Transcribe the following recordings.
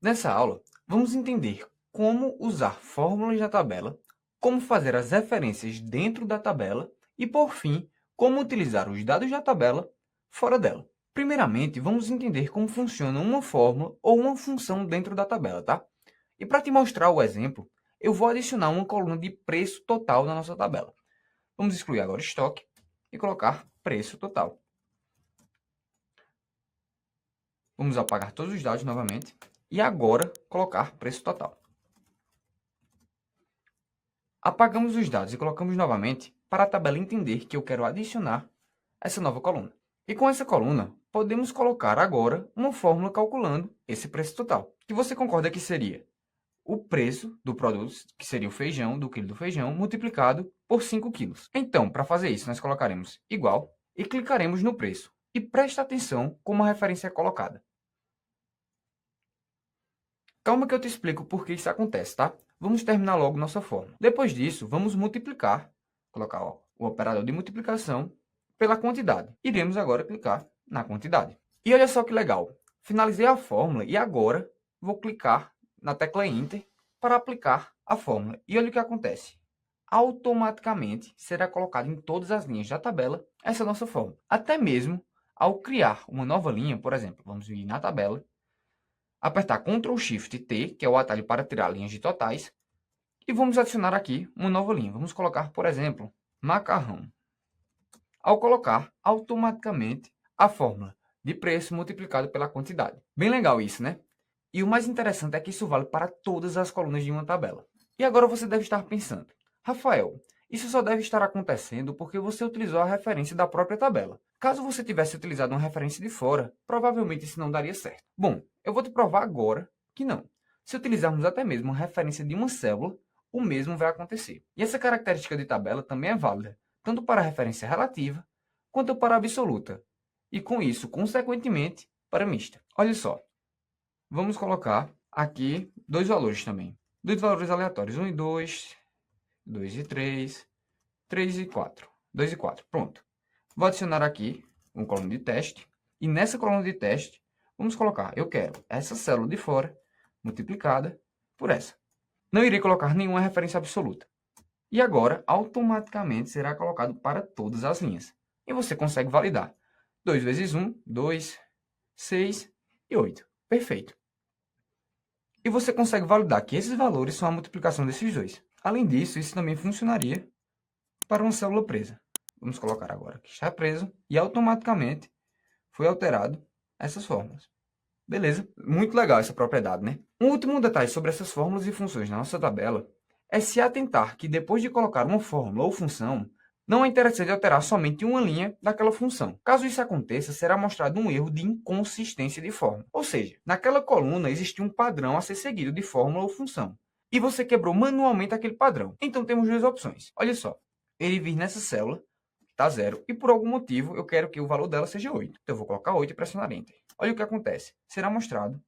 Nessa aula, vamos entender como usar fórmulas da tabela, como fazer as referências dentro da tabela e, por fim, como utilizar os dados da tabela fora dela. Primeiramente, vamos entender como funciona uma fórmula ou uma função dentro da tabela, tá? E para te mostrar o exemplo, eu vou adicionar uma coluna de preço total na nossa tabela. Vamos excluir agora estoque e colocar preço total. Vamos apagar todos os dados novamente e agora colocar preço total. Apagamos os dados e colocamos novamente para a tabela entender que eu quero adicionar essa nova coluna. E com essa coluna, podemos colocar agora uma fórmula calculando esse preço total, que você concorda que seria o preço do produto, que seria o feijão, do quilo do feijão, multiplicado por 5 quilos. Então, para fazer isso, nós colocaremos igual e clicaremos no preço. E presta atenção como a referência é colocada. Calma que eu te explico por que isso acontece, tá? Vamos terminar logo nossa fórmula. Depois disso, vamos multiplicar, colocar o operador de multiplicação pela quantidade. Iremos agora clicar na quantidade. E olha só que legal. Finalizei a fórmula e agora vou clicar na tecla Enter para aplicar a fórmula. E olha o que acontece. Automaticamente será colocado em todas as linhas da tabela essa nossa fórmula. Até mesmo ao criar uma nova linha, por exemplo, vamos vir na tabela, apertar Ctrl Shift T, que é o atalho para tirar linhas de totais, e vamos adicionar aqui uma nova linha. Vamos colocar, por exemplo, macarrão. Ao colocar, automaticamente, a fórmula de preço multiplicado pela quantidade. Bem legal isso, né? E o mais interessante é que isso vale para todas as colunas de uma tabela. E agora você deve estar pensando, Rafael, isso só deve estar acontecendo porque você utilizou a referência da própria tabela. Caso você tivesse utilizado uma referência de fora, provavelmente isso não daria certo. Bom, eu vou te provar agora que não. Se utilizarmos até mesmo uma referência de uma célula, o mesmo vai acontecer. E essa característica de tabela também é válida, tanto para a referência relativa, quanto para a absoluta. E com isso, consequentemente, para a mista. Olha só, vamos colocar aqui dois valores também. Dois valores aleatórios, 1 e 2, 2 e 3, 3 e 4. 2 e 4, pronto. Vou adicionar aqui uma coluna de teste. E nessa coluna de teste, vamos colocar, eu quero essa célula de fora multiplicada por essa. Não irei colocar nenhuma referência absoluta. E agora, automaticamente, será colocado para todas as linhas. E você consegue validar. 2 vezes 1, 2, 6 e 8. Perfeito. E você consegue validar que esses valores são a multiplicação desses dois. Além disso, isso também funcionaria para uma célula presa. Vamos colocar agora que está preso e automaticamente foi alterado essas fórmulas. Beleza? Muito legal essa propriedade, né? Um último detalhe sobre essas fórmulas e funções na nossa tabela é se atentar que depois de colocar uma fórmula ou função, não é interessante alterar somente uma linha daquela função. Caso isso aconteça, será mostrado um erro de inconsistência de fórmula. Ou seja, naquela coluna existia um padrão a ser seguido de fórmula ou função. E você quebrou manualmente aquele padrão. Então temos duas opções. Olha só, ele vir nessa célula, está 0, e por algum motivo eu quero que o valor dela seja 8. Então eu vou colocar 8 e pressionar Enter. Olha o que acontece. Será mostrado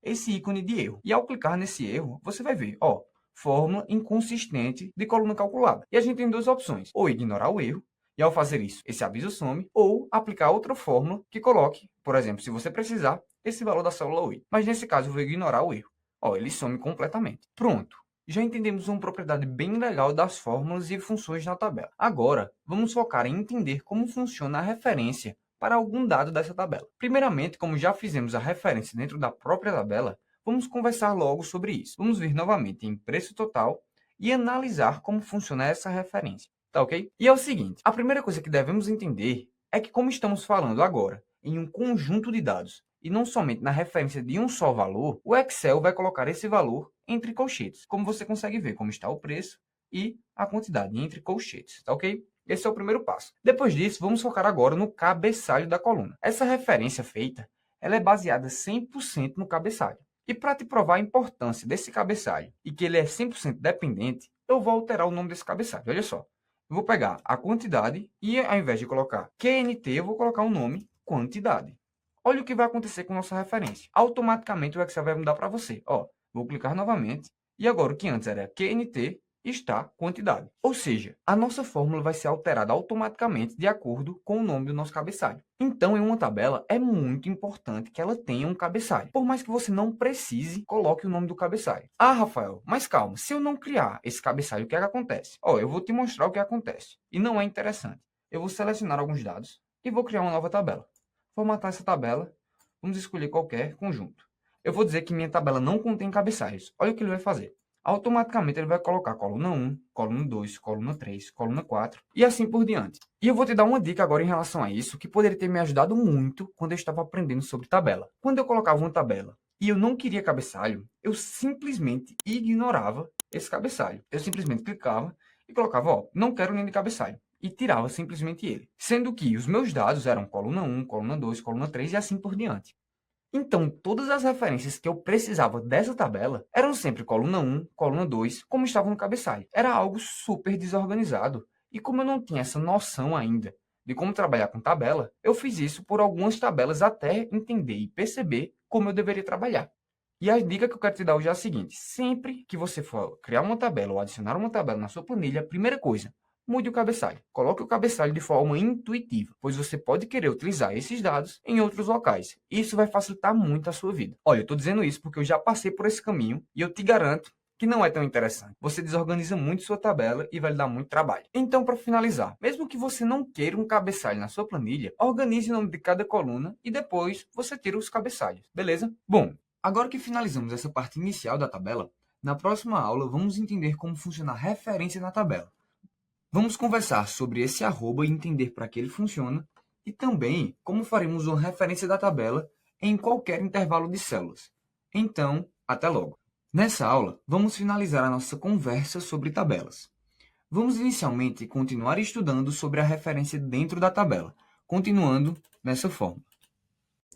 esse ícone de erro. E ao clicar nesse erro, você vai ver, ó, fórmula inconsistente de coluna calculada. E a gente tem duas opções, ou ignorar o erro, e ao fazer isso, esse aviso some, ou aplicar outra fórmula que coloque, por exemplo, se você precisar, esse valor da célula 8. Mas nesse caso eu vou ignorar o erro. Ó, ele some completamente. Pronto. Já entendemos uma propriedade bem legal das fórmulas e funções na tabela. Agora, vamos focar em entender como funciona a referência para algum dado dessa tabela. Primeiramente, como já fizemos a referência dentro da própria tabela, vamos conversar logo sobre isso. Vamos vir novamente em preço total e analisar como funciona essa referência. Tá ok? E é o seguinte, a primeira coisa que devemos entender é que como estamos falando agora em um conjunto de dados e não somente na referência de um só valor, o Excel vai colocar esse valor entre colchetes, como você consegue ver como está o preço e a quantidade entre colchetes, tá ok? Esse é o primeiro passo. Depois disso, vamos focar agora no cabeçalho da coluna. Essa referência feita, ela é baseada 100% no cabeçalho. E para te provar a importância desse cabeçalho e que ele é 100% dependente, eu vou alterar o nome desse cabeçalho. Olha só, eu vou pegar a quantidade e ao invés de colocar QNT, eu vou colocar o nome quantidade. Olha o que vai acontecer com nossa referência. Automaticamente o Excel vai mudar para você. Ó, vou clicar novamente. E agora o que antes era QNT, está quantidade. Ou seja, a nossa fórmula vai ser alterada automaticamente de acordo com o nome do nosso cabeçalho. Então, em uma tabela, é muito importante que ela tenha um cabeçalho. Por mais que você não precise, coloque o nome do cabeçalho. Ah, Rafael, mas calma, se eu não criar esse cabeçalho, o que é que acontece? Eu vou te mostrar o que acontece. E não é interessante. Eu vou selecionar alguns dados e vou criar uma nova tabela. Formatar essa tabela, vamos escolher qualquer conjunto. Eu vou dizer que minha tabela não contém cabeçalhos. Olha o que ele vai fazer. Automaticamente ele vai colocar coluna 1, coluna 2, coluna 3, coluna 4 e assim por diante. E eu vou te dar uma dica agora em relação a isso, que poderia ter me ajudado muito quando eu estava aprendendo sobre tabela. Quando eu colocava uma tabela e eu não queria cabeçalho, eu simplesmente ignorava esse cabeçalho. Eu simplesmente clicava e colocava, não quero linha de cabeçalho. E tirava simplesmente ele. Sendo que os meus dados eram coluna 1, coluna 2, coluna 3 e assim por diante. Então, todas as referências que eu precisava dessa tabela eram sempre coluna 1, coluna 2, como estavam no cabeçalho. Era algo super desorganizado. E como eu não tinha essa noção ainda de como trabalhar com tabela, eu fiz isso por algumas tabelas até entender e perceber como eu deveria trabalhar. E a dica que eu quero te dar hoje é a seguinte: sempre que você for criar uma tabela ou adicionar uma tabela na sua planilha, a primeira coisa, mude o cabeçalho. Coloque o cabeçalho de forma intuitiva, pois você pode querer utilizar esses dados em outros locais. Isso vai facilitar muito a sua vida. Olha, eu estou dizendo isso porque eu já passei por esse caminho e eu te garanto que não é tão interessante. Você desorganiza muito sua tabela e vai lhe dar muito trabalho. Então, para finalizar, mesmo que você não queira um cabeçalho na sua planilha, organize o nome de cada coluna e depois você tira os cabeçalhos, beleza? Bom, agora que finalizamos essa parte inicial da tabela, na próxima aula vamos entender como funciona a referência na tabela. Vamos conversar sobre esse arroba e entender para que ele funciona e também como faremos uma referência da tabela em qualquer intervalo de células. Então, até logo! Nessa aula, vamos finalizar a nossa conversa sobre tabelas. Vamos inicialmente continuar estudando sobre a referência dentro da tabela, continuando nessa forma.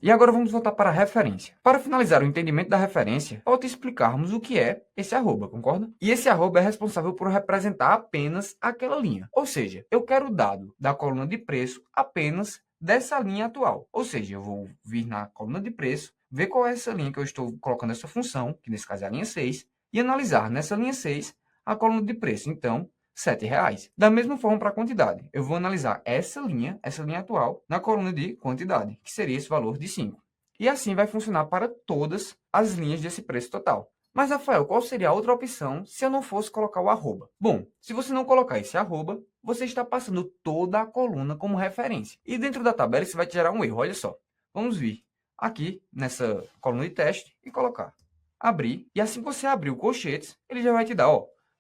E agora vamos voltar para a referência. Para finalizar o entendimento da referência, falta explicarmos o que é esse arroba, concorda? E esse arroba é responsável por representar apenas aquela linha. Ou seja, eu quero o dado da coluna de preço apenas dessa linha atual. Ou seja, eu vou vir na coluna de preço, ver qual é essa linha que eu estou colocando essa função, que nesse caso é a linha 6, e analisar nessa linha 6 a coluna de preço. Então, R$7. Da mesma forma para a quantidade, eu vou analisar essa linha atual, na coluna de quantidade, que seria esse valor de 5. E assim vai funcionar para todas as linhas desse preço total. Mas, Rafael, qual seria a outra opção se eu não fosse colocar o arroba? Bom, se você não colocar esse arroba, você está passando toda a coluna como referência. E dentro da tabela isso vai te gerar um erro, olha só. Vamos vir aqui nessa coluna de teste e colocar. Abrir, e assim que você abrir o colchetes, ele já vai te dar,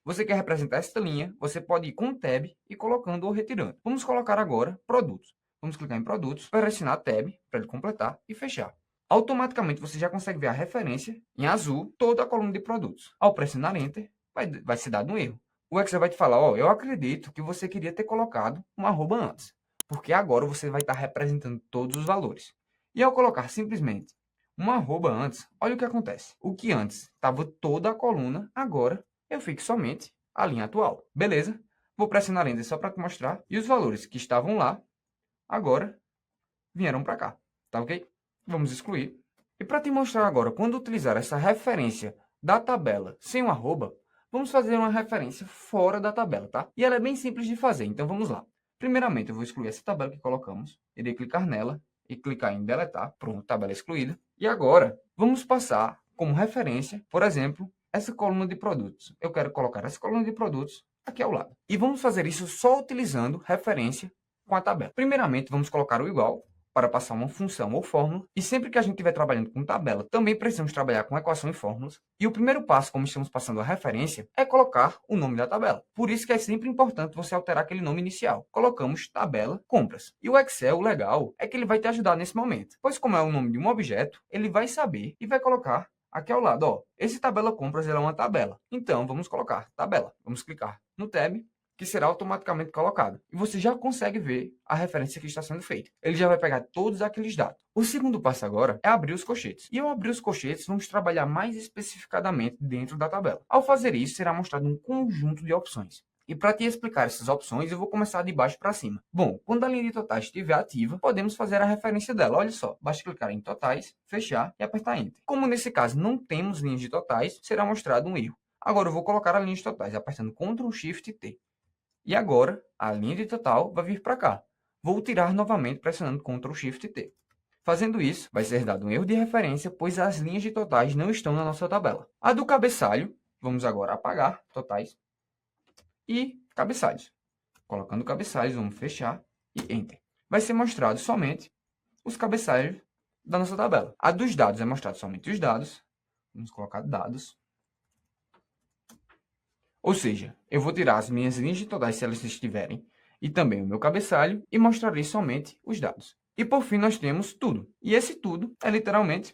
você quer representar esta linha, você pode ir com o tab e colocando ou retirando. Vamos colocar agora produtos. Vamos clicar em produtos, pressionar tab para ele completar e fechar. Automaticamente você já consegue ver a referência em azul, toda a coluna de produtos. Ao pressionar enter, vai ser dado um erro. O Excel vai te falar, eu acredito que você queria ter colocado um arroba antes, porque agora você vai estar representando todos os valores. E ao colocar simplesmente um arroba antes, olha o que acontece. O que antes estava toda a coluna, agora eu fico somente a linha atual. Beleza? Vou pressionar Enter só para te mostrar. E os valores que estavam lá, agora, vieram para cá. Tá ok? Vamos excluir. E para te mostrar agora, quando utilizar essa referência da tabela sem um arroba, vamos fazer uma referência fora da tabela, tá? E ela é bem simples de fazer, então vamos lá. Primeiramente, eu vou excluir essa tabela que colocamos. Irei clicar nela e clicar em deletar. Pronto, tabela excluída. E agora, vamos passar como referência, por exemplo, essa coluna de produtos. Eu quero colocar essa coluna de produtos aqui ao lado. E vamos fazer isso só utilizando referência com a tabela. Primeiramente, vamos colocar o igual para passar uma função ou fórmula. E sempre que a gente estiver trabalhando com tabela, também precisamos trabalhar com equação e fórmulas. E o primeiro passo, como estamos passando a referência, é colocar o nome da tabela. Por isso que é sempre importante você alterar aquele nome inicial. Colocamos tabela compras. E o Excel, o legal, é que ele vai te ajudar nesse momento. Pois como é o nome de um objeto, ele vai saber e vai colocar aqui ao lado, esse tabela compras é uma tabela. Então, vamos colocar tabela. Vamos clicar no tab, que será automaticamente colocado. E você já consegue ver a referência que está sendo feita. Ele já vai pegar todos aqueles dados. O segundo passo agora é abrir os colchetes. E ao abrir os colchetes, vamos trabalhar mais especificadamente dentro da tabela. Ao fazer isso, será mostrado um conjunto de opções. E para te explicar essas opções, eu vou começar de baixo para cima. Bom, quando a linha de totais estiver ativa, podemos fazer a referência dela. Olha só, basta clicar em totais, fechar e apertar Enter. Como nesse caso não temos linhas de totais, será mostrado um erro. Agora eu vou colocar a linha de totais, apertando Ctrl Shift T. E agora, a linha de total vai vir para cá. Vou tirar novamente pressionando Ctrl Shift T. Fazendo isso, vai ser dado um erro de referência, pois as linhas de totais não estão na nossa tabela. A do cabeçalho, vamos agora apagar totais e cabeçalhos. Colocando cabeçalhos, vamos fechar e Enter. Vai ser mostrado somente os cabeçalhos da nossa tabela. A dos dados é mostrado somente os dados. Vamos colocar dados. Ou seja, eu vou tirar as minhas linhas de totais se elas estiverem, e também o meu cabeçalho, e mostrarei somente os dados. E por fim nós temos tudo. E esse tudo é literalmente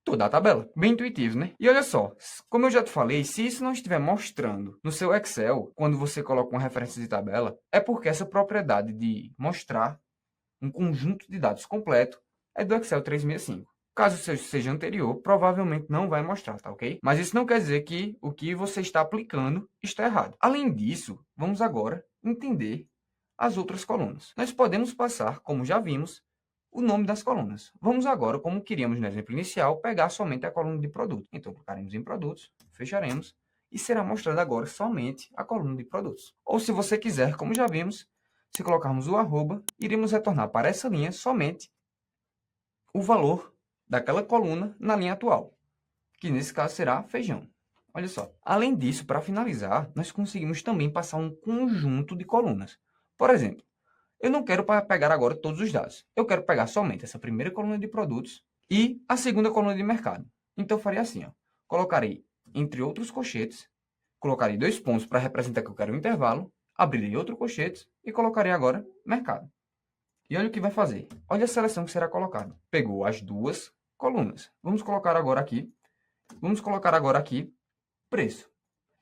toda a tabela. Bem intuitivo, né? E olha só, como eu já te falei, se isso não estiver mostrando no seu Excel, quando você coloca uma referência de tabela, é porque essa propriedade de mostrar um conjunto de dados completo é do Excel 365. Caso o seu seja anterior, provavelmente não vai mostrar, tá ok? Mas isso não quer dizer que o que você está aplicando está errado. Além disso, vamos agora entender as outras colunas. Nós podemos passar, como já vimos, o nome das colunas. Vamos agora, como queríamos no exemplo inicial, pegar somente a coluna de produto. Então, clicaremos em produtos, fecharemos, e será mostrada agora somente a coluna de produtos. Ou se você quiser, como já vimos, se colocarmos o arroba, iremos retornar para essa linha somente o valor daquela coluna na linha atual, que nesse caso será feijão. Olha só. Além disso, para finalizar, nós conseguimos também passar um conjunto de colunas. Por exemplo, eu não quero pegar agora todos os dados. Eu quero pegar somente essa primeira coluna de produtos e a segunda coluna de mercado. Então, eu faria assim, ó. Colocarei entre outros colchetes, colocarei 2 pontos para representar que eu quero um intervalo, abrirei outro colchete e colocarei agora mercado. E olha o que vai fazer. Olha a seleção que será colocada. Pegou as duas colunas. Vamos colocar agora aqui preço.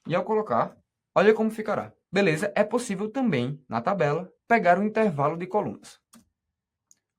E ao colocar, olha como ficará. Beleza, é possível também, na tabela, pegar o intervalo de colunas.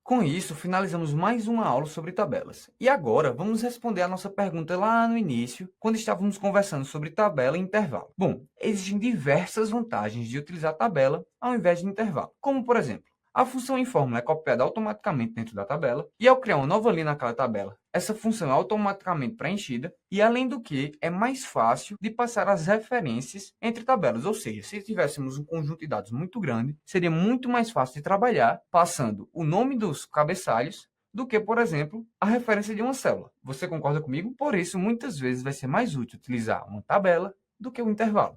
Com isso, finalizamos mais uma aula sobre tabelas. E agora, vamos responder a nossa pergunta lá no início, quando estávamos conversando sobre tabela e intervalo. Bom, existem diversas vantagens de utilizar tabela ao invés de intervalo. Como, por exemplo, a função em fórmula é copiada automaticamente dentro da tabela, e ao criar uma nova linha naquela tabela, essa função é automaticamente preenchida, e além do que, é mais fácil de passar as referências entre tabelas, ou seja, se tivéssemos um conjunto de dados muito grande, seria muito mais fácil de trabalhar passando o nome dos cabeçalhos do que, por exemplo, a referência de uma célula. Você concorda comigo? Por isso, muitas vezes vai ser mais útil utilizar uma tabela do que um intervalo.